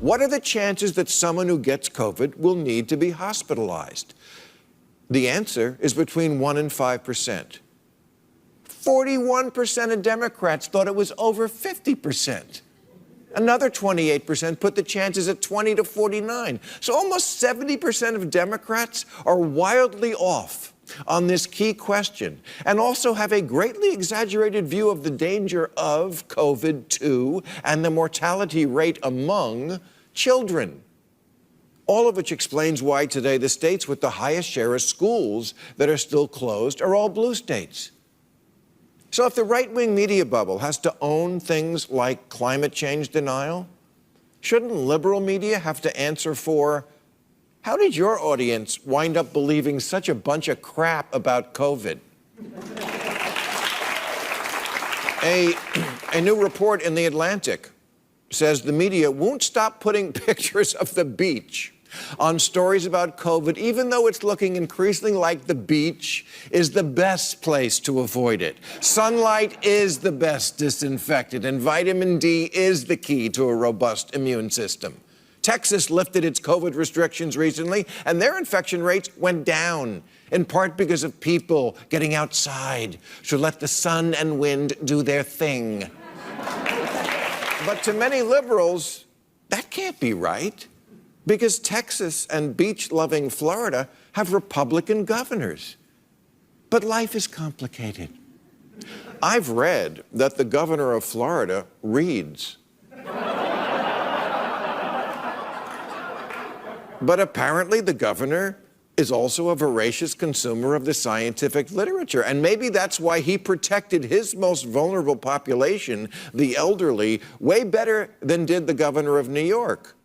What are the chances that someone who gets COVID will need to be hospitalized? The answer is between 1% and 5%. 41% of Democrats thought it was over 50%. Another 28% put the chances at 20 to 49. So almost 70% of Democrats are wildly off on this key question and also have a greatly exaggerated view of the danger of COVID-2 and the mortality rate among children. All of which explains why today the states with the highest share of schools that are still closed are all blue states. So if the right-wing media bubble has to own things like climate change denial, shouldn't liberal media have to answer for, how did your audience wind up believing such a bunch of crap about COVID? A new report in The Atlantic says the media won't stop putting pictures of the beach on stories about COVID, even though it's looking increasingly like the beach is the best place to avoid it. Sunlight is the best disinfectant, and vitamin D is the key to a robust immune system. Texas lifted its COVID restrictions recently, and their infection rates went down, in part because of people getting outside to let the sun and wind do their thing. But to many liberals, that can't be right, because Texas and beach-loving Florida have Republican governors. But life is complicated. I've read that the governor of Florida reads. But apparently the governor is also a voracious consumer of the scientific literature. And maybe that's why he protected his most vulnerable population, the elderly, way better than did the governor of New York.